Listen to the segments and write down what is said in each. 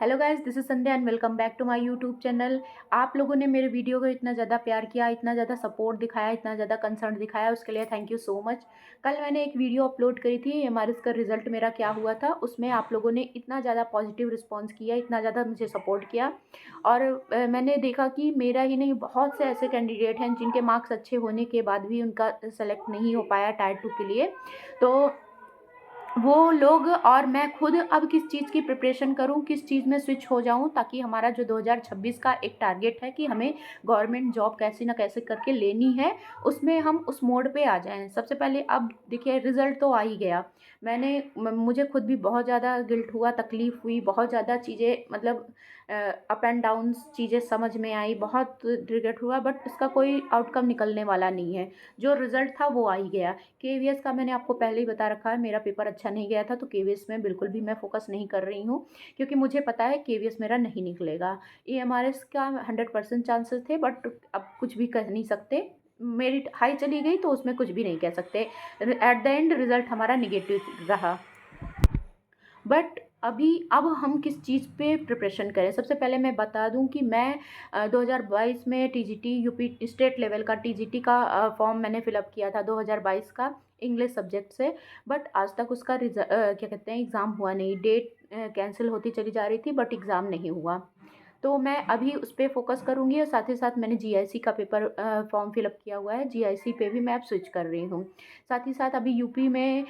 Hello guys, this is Sandhya and welcome back to my YouTube channel. आप लोगों ने मेरे वीडियो को इतना ज़्यादा प्यार किया, इतना ज़्यादा सपोर्ट दिखाया, इतना ज़्यादा कंसर्न दिखाया, उसके लिए थैंक यू सो मच। कल मैंने एक वीडियो अपलोड करी थी एमआरएस का रिजल्ट मेरा क्या हुआ था, उसमें आप लोगों ने इतना ज़्यादा पॉजिटिव रिस्पॉन्स किया, इतना ज़्यादा मुझे सपोर्ट किया। और मैंने देखा कि मेरा ही नहीं, बहुत से ऐसे कैंडिडेट हैं जिनके मार्क्स अच्छे होने के बाद भी उनका सेलेक्ट नहीं हो पाया टायर 2 के लिए। तो वो लोग और मैं खुद अब किस चीज़ की प्रिपरेशन करूं, किस चीज़ में स्विच हो जाऊं, ताकि हमारा जो 2026 का एक टारगेट है कि हमें गवर्नमेंट जॉब कैसे ना कैसे करके लेनी है, उसमें हम उस मोड पे आ जाएं। सबसे पहले अब देखिए, रिज़ल्ट तो आ ही गया। मुझे खुद भी बहुत ज़्यादा गिल्ट हुआ, तकलीफ़ हुई, बहुत ज़्यादा चीज़ें मतलब अप एंड डाउन्स चीज़ें समझ में आई, बहुत रिग्रेट हुआ, बट इसका कोई आउटकम निकलने वाला नहीं है। जो रिज़ल्ट था वो आ ही गया। केवीएस का मैंने आपको पहले ही बता रखा है, मेरा पेपर अच्छा नहीं गया था, तो केवीएस में बिल्कुल भी मैं फोकस नहीं कर रही हूँ, क्योंकि मुझे पता है केवीएस मेरा नहीं निकलेगा। एमआरएस का 100% चांसेस थे, बट अब कुछ भी कह नहीं सकते। मेरिट हाई चली गई तो उसमें कुछ भी नहीं कह सकते। एट द एंड रिजल्ट हमारा निगेटिव रहा। बट अभी अब हम किस चीज़ पे प्रिपरेशन करें? सबसे पहले मैं बता दूं कि मैं 2022 में टीजीटी यूपी स्टेट लेवल का टीजीटी का फॉर्म मैंने फिलअप किया था 2022 का, इंग्लिश सब्जेक्ट से। बट आज तक उसका क्या कहते हैं, एग्ज़ाम हुआ नहीं। डेट कैंसिल होती चली जा रही थी, बट एग्ज़ाम नहीं हुआ। तो मैं अभी उस पर फोकस करूँगी, और साथ ही साथ मैंने जीआईसी का पेपर फॉर्म फिलअप किया हुआ है, जीआईसी पे भी मैं अब स्विच कर रही हूँ। साथ ही साथ अभी यूपी में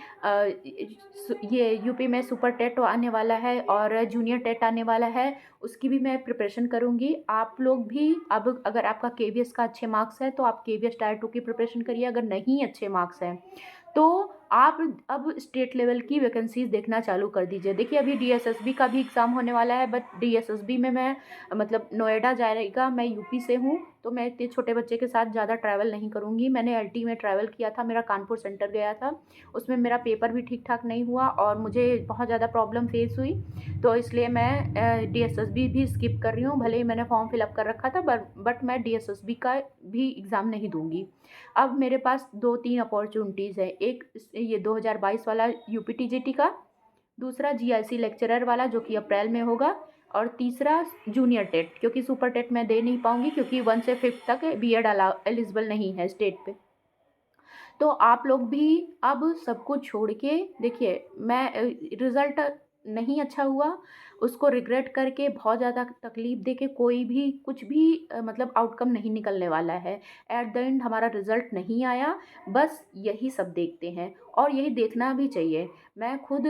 ये यूपी में सुपर टेट आने वाला है और जूनियर टेट आने वाला है, उसकी भी मैं प्रिपरेशन करूँगी। आप लोग भी अब, अगर आपका केवीएस का अच्छे मार्क्स है तो आप केवीएस टायर 2 की प्रिपरेशन करिए। अगर नहीं अच्छे मार्क्स हैं तो आप अब स्टेट लेवल की वैकेंसीज देखना चालू कर दीजिए। देखिए, अभी डीएसएसबी का भी एग्ज़ाम होने वाला है, बट डीएसएसबी में मैं मतलब नोएडा जाएगा, मैं यूपी से हूँ, तो मैं इतने छोटे बच्चे के साथ ज़्यादा ट्रैवल नहीं करूँगी। मैंने एलटी में ट्रैवल किया था, मेरा कानपुर सेंटर गया था, उसमें मेरा पेपर भी ठीक ठाक नहीं हुआ और मुझे बहुत ज़्यादा प्रॉब्लम फेस हुई। तो इसलिए मैं डीएसएसबी भी स्किप कर रही हूँ। भले ही मैंने फॉर्म फिलअप कर रखा था, बट मैं डीएसएसबी का भी एग्ज़ाम नहीं दूंगी। अब मेरे पास 2-3 अपॉर्चुनिटीज़ है। एक ये 2022 वाला यूपी टीजीटी का, दूसरा जीआईसी लेक्चरर वाला जो कि अप्रैल में होगा, और तीसरा जूनियर टेट, क्योंकि सुपर टेट मैं दे नहीं पाऊंगी, क्योंकि 1 से 5 तक बीएड एलिजिबल नहीं है स्टेट पे। तो आप लोग भी अब सब कुछ छोड़ के देखिए, मैं रिज़ल्ट नहीं अच्छा हुआ, उसको रिग्रेट करके बहुत ज़्यादा तकलीफ़ दे के कोई भी कुछ भी मतलब आउटकम नहीं निकलने वाला है। एट द एंड हमारा रिज़ल्ट नहीं आया, बस यही सब देखते हैं और यही देखना भी चाहिए। मैं खुद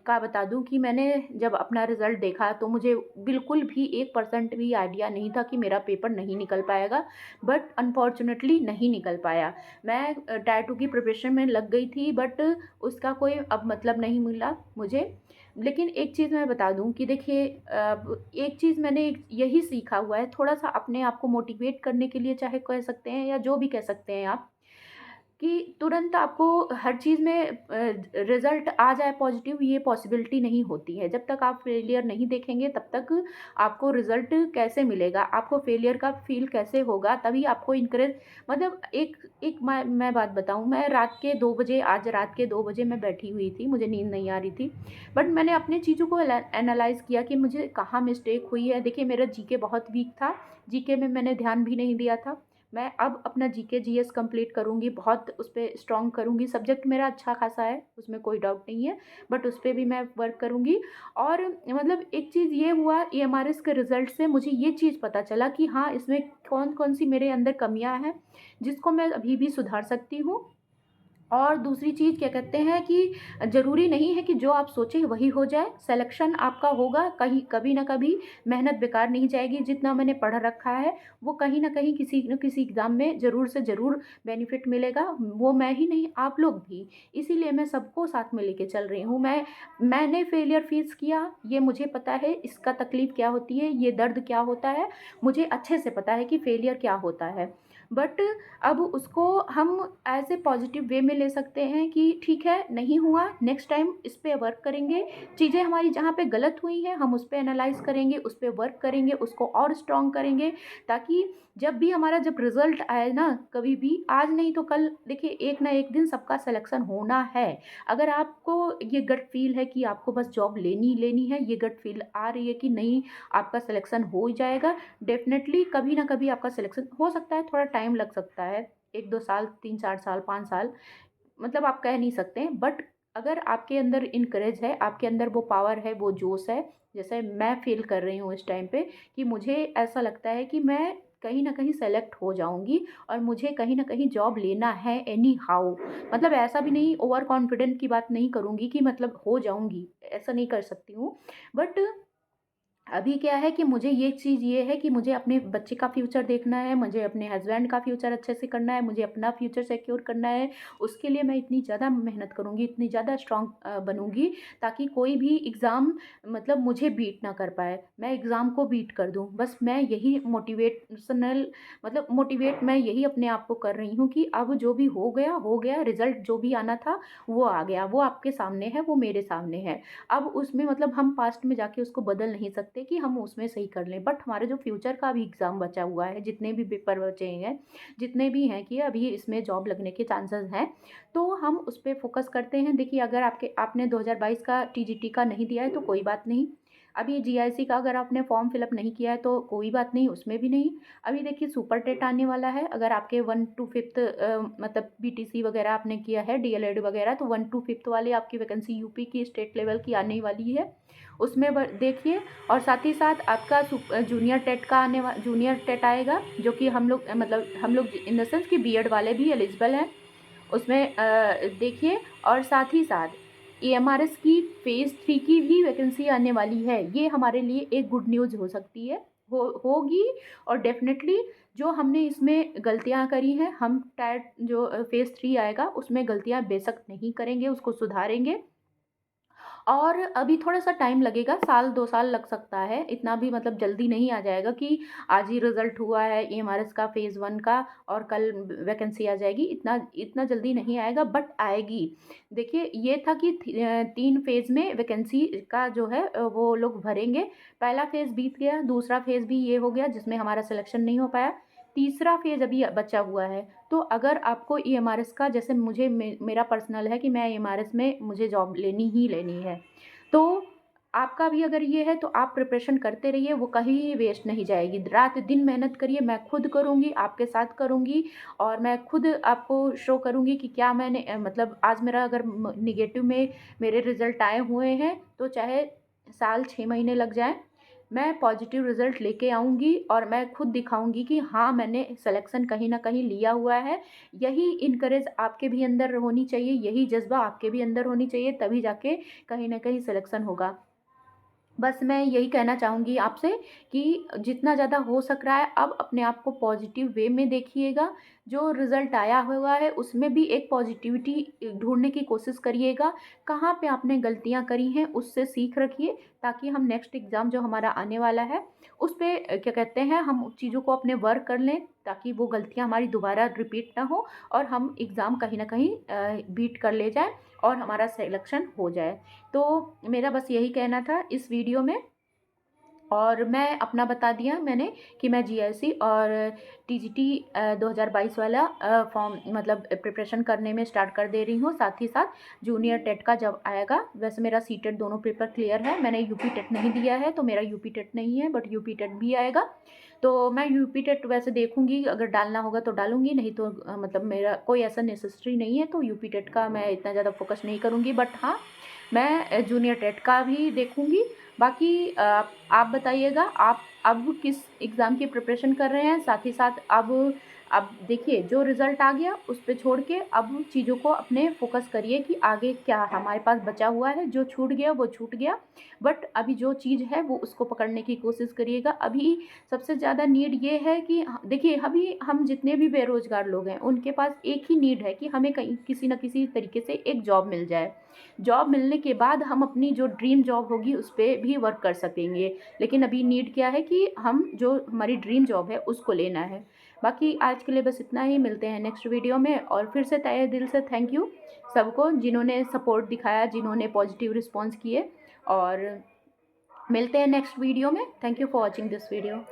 का बता दूं कि मैंने जब अपना रिज़ल्ट देखा तो मुझे बिल्कुल भी 1% भी आइडिया नहीं था कि मेरा पेपर नहीं निकल पाएगा, बट अनफॉर्चुनेटली नहीं निकल पाया। मैं टायर 2 की प्रिपरेशन में लग गई थी, बट उसका कोई अब मतलब नहीं मिला मुझे। लेकिन एक चीज़ मैं बता दूं कि देखिए, एक चीज़ मैंने यही सीखा हुआ है, थोड़ा सा अपने आप को मोटिवेट करने के लिए, चाहे कह सकते हैं या जो भी कह सकते हैं आप, कि तुरंत आपको हर चीज़ में रिज़ल्ट आ जाए पॉजिटिव, ये पॉसिबिलिटी नहीं होती है। जब तक आप फेलियर नहीं देखेंगे तब तक आपको रिज़ल्ट कैसे मिलेगा, आपको फेलियर का फील कैसे होगा, तभी आपको इनकरेज मतलब एक एक मैं बात बताऊं, मैं रात के 2 बजे, आज रात के 2 बजे मैं बैठी हुई थी, मुझे नींद नहीं आ रही थी, बट मैंने अपनी चीज़ों को एनालाइज़ किया कि मुझे कहाँ मिस्टेक हुई है। देखिए, मेरा जीके बहुत वीक था, जीके में मैंने ध्यान भी नहीं दिया था। मैं अब अपना जीके जीएस कंप्लीट करूँगी, बहुत उस पर स्ट्रॉन्ग करूँगी। सब्जेक्ट मेरा अच्छा खासा है, उसमें कोई डाउट नहीं है, बट उस पर भी मैं वर्क करूँगी। और मतलब एक चीज़ ये हुआ, ईएमआरएस के रिज़ल्ट से मुझे ये चीज़ पता चला कि हाँ, इसमें कौन कौन सी मेरे अंदर कमियां हैं, जिसको मैं अभी भी सुधार सकती हूँ। और दूसरी चीज़ क्या कहते हैं कि ज़रूरी नहीं है कि जो आप सोचें वही हो जाए। सिलेक्शन आपका होगा, कहीं कभी ना कभी मेहनत बेकार नहीं जाएगी। जितना मैंने पढ़ रखा है वो कहीं ना कहीं किसी न किसी एग्ज़ाम में ज़रूर से ज़रूर बेनिफिट मिलेगा। वो मैं ही नहीं, आप लोग भी। इसीलिए मैं सबको साथ में लेके चल रही हूँ। मैंने फेलियर फेस किया, ये मुझे पता है इसका तकलीफ़ क्या होती है, ये दर्द क्या होता है, मुझे अच्छे से पता है कि फेलियर क्या होता है। बट अब उसको हम ऐसे पॉजिटिव वे में ले सकते हैं कि ठीक है, नहीं हुआ, नेक्स्ट टाइम इस पे वर्क करेंगे। चीज़ें हमारी जहाँ पे गलत हुई हैं हम उस पे एनालाइज़ करेंगे, उस पे वर्क करेंगे, उसको और स्ट्रॉन्ग करेंगे, ताकि जब भी हमारा जब रिज़ल्ट आए ना, कभी भी आज नहीं तो कल, देखिए एक ना एक दिन सबका सिलेक्शन होना है। अगर आपको ये गट फील है कि आपको बस जॉब लेनी ही लेनी है, ये गट फील आ रही है कि नहीं आपका सिलेक्शन हो ही जाएगा, डेफ़िनेटली कभी ना कभी आपका सिलेक्शन हो सकता है, थोड़ा टाइम लग सकता है, 1-2 साल, 3-4 साल, 5 साल, मतलब आप कह नहीं सकते। बट अगर आपके अंदर इनकरेज है, आपके अंदर वो पावर है, वो जोश है, जैसे मैं फ़ील कर रही हूँ इस टाइम पे, कि मुझे ऐसा लगता है कि मैं कहीं न कहीं सेलेक्ट हो जाऊँगी और मुझे कहीं न कहीं जॉब लेना है एनी हाउ। मतलब ऐसा भी नहीं, ओवर कॉन्फिडेंट की बात नहीं करूँगी कि मतलब हो जाऊँगी, ऐसा नहीं कर सकती हूँ। बट अभी क्या है कि मुझे ये चीज़ ये है कि मुझे अपने बच्चे का फ्यूचर देखना है, मुझे अपने हस्बैंड का फ्यूचर अच्छे से करना है, मुझे अपना फ्यूचर सिक्योर करना है। उसके लिए मैं इतनी ज़्यादा मेहनत करूँगी, इतनी ज़्यादा स्ट्रॉन्ग बनूँगी, ताकि कोई भी एग्ज़ाम मतलब मुझे बीट ना कर पाए। मैं एग्ज़ाम को बीट कर दूँ। बस मैं यही मोटिवेशनल मतलब मोटिवेट मैं यही अपने आप को कर रही हूँ कि अब जो भी हो गया, रिज़ल्ट जो भी आना था वो आ गया, वो आपके सामने है, वो मेरे सामने है। अब उसमें मतलब हम पास्ट में जाके उसको बदल नहीं सकते कि हम उसमें सही कर लें, बट हमारे जो फ्यूचर का भी एग्ज़ाम बचा हुआ है, जितने भी पेपर बचे हैं, जितने भी हैं कि अभी इसमें जॉब लगने के चांसेस हैं, तो हम उस पे फ़ोकस करते हैं। देखिए अगर आपने 2022 का टीजीटी का नहीं दिया है तो कोई बात नहीं। अभी जीआईसी का अगर आपने फॉर्म फिल अप नहीं किया है तो कोई बात नहीं, उसमें भी नहीं। अभी देखिए सुपर टेट आने वाला है, अगर आपके 1 टू 5th मतलब बीटीसी वगैरह आपने किया है, डीएलएड वगैरह, तो 1 टू 5th वाली आपकी वैकेंसी यूपी की स्टेट लेवल की आने वाली है, उसमें देखिए। और साथ ही साथ आपका जूनियर टेट का जूनियर टेट आएगा, जो कि हम लोग मतलब हम लोग इन द सेंस कि बीएड वाले भी एलिजिबल हैं उसमें, देखिए। और साथ ही साथ एएमआरएस की फ़ेज़ 3 की भी वैकेंसी आने वाली है। ये हमारे लिए एक गुड न्यूज़ हो सकती है, होगी। और डेफ़िनेटली जो हमने इसमें गलतियाँ करी हैं, हम टेट जो फ़ेज़ 3 आएगा उसमें गलतियाँ बेशक नहीं करेंगे, उसको सुधारेंगे। और अभी थोड़ा-सा टाइम लगेगा, साल 2 साल लग सकता है, इतना भी मतलब जल्दी नहीं आ जाएगा कि आज ही रिज़ल्ट हुआ है एएमआरएस का फ़ेज़ 1 का और कल वैकेंसी आ जाएगी, इतना इतना जल्दी नहीं आएगा, बट आएगी। देखिए ये था कि 3 फ़ेज़ में वैकेंसी का जो है वो लोग भरेंगे। पहला फ़ेज़ बीत गया, दूसरा फ़ेज़ भी ये हो गया जिसमें हमारा सिलेक्शन नहीं हो पाया, तीसरा फ़ेज़ अभी बचा हुआ है। तो अगर आपको ईएमआरएस का, जैसे मुझे मेरा पर्सनल है कि मैं ईएमआरएस में मुझे जॉब लेनी ही लेनी है, तो आपका भी अगर ये है तो आप प्रिपरेशन करते रहिए, वो कहीं वेस्ट नहीं जाएगी। रात दिन मेहनत करिए, मैं खुद करूँगी, आपके साथ करूँगी, और मैं खुद आपको शो करूँगी कि क्या मैंने मतलब आज मेरा अगर निगेटिव में मेरे रिज़ल्ट आए हुए हैं, तो चाहे साल 6 महीने लग जाएँ, मैं पॉजिटिव रिज़ल्ट लेके आऊँगी और मैं खुद दिखाऊँगी कि हाँ, मैंने सिलेक्शन कहीं न कहीं लिया हुआ है। यही इनकरेज आपके भी अंदर होनी चाहिए, यही जज़्बा आपके भी अंदर होनी चाहिए, तभी जाके कहीं न कहीं सिलेक्शन होगा। बस मैं यही कहना चाहूँगी आपसे कि जितना ज़्यादा हो सक रहा है अब अपने आप को पॉजिटिव वे में देखिएगा। जो रिज़ल्ट आया हुआ है उसमें भी एक पॉजिटिविटी ढूँढने की कोशिश करिएगा। कहाँ पे आपने गलतियाँ करी हैं उससे सीख रखिए, ताकि हम नेक्स्ट एग्ज़ाम जो हमारा आने वाला है उस पे क्या कहते हैं, हम उन चीज़ों को अपने वर्क कर लें, ताकि वो गलतियाँ हमारी दोबारा रिपीट ना हो और हम एग्ज़ाम कहीं न कहीं बीट कर ले जाएँ और हमारा सिलेक्शन हो जाए। तो मेरा बस यही कहना था इस वीडियो में, और मैं अपना बता दिया मैंने कि मैं जीआईसी और टीजीटी 2022 वाला फॉर्म मतलब प्रिपरेशन करने में स्टार्ट कर दे रही हूँ। साथ ही साथ जूनियर टेट का जब आएगा, वैसे मेरा सीटेट दोनों पेपर क्लियर है, मैंने यूपी टेट नहीं दिया है तो मेरा यूपी टेट नहीं है, बट यूपी टेट भी आएगा। तो मैं यूपी टेट वैसे देखूंगी, अगर डालना होगा तो डालूंगी, नहीं तो मतलब मेरा कोई ऐसा नेसेसरी नहीं है, तो यूपी टेट का मैं इतना ज़्यादा फोकस नहीं करूँगी। बट हाँ, मैं जूनियर टेट का भी देखूंगी। बाकी आप बताइएगा, आप अब किस एग्ज़ाम की प्रिपरेशन कर रहे हैं? साथ ही साथ अब देखिए जो रिज़ल्ट आ गया उस पे छोड़ के अब चीज़ों को अपने फ़ोकस करिए कि आगे क्या हमारे पास बचा हुआ है, जो छूट गया वो छूट गया, बट अभी जो चीज़ है वो उसको पकड़ने की कोशिश करिएगा। अभी सबसे ज़्यादा नीड ये है कि देखिए अभी हम जितने भी बेरोज़गार लोग हैं उनके पास एक ही नीड है कि हमें कहीं किसी न किसी तरीके से एक जॉब मिल जाए। जॉब मिलने के बाद हम अपनी जो ड्रीम जॉब होगी उस पे भी वर्क कर सकेंगे। लेकिन अभी नीड क्या है कि हम जो हमारी ड्रीम जॉब है उसको लेना है। बाकी आज के लिए बस इतना ही, मिलते हैं नेक्स्ट वीडियो में। और फिर से तहे दिल से थैंक यू सबको जिन्होंने सपोर्ट दिखाया, जिन्होंने पॉजिटिव रिस्पॉन्स किए। और मिलते हैं नेक्स्ट वीडियो में। Thank you for watching this video.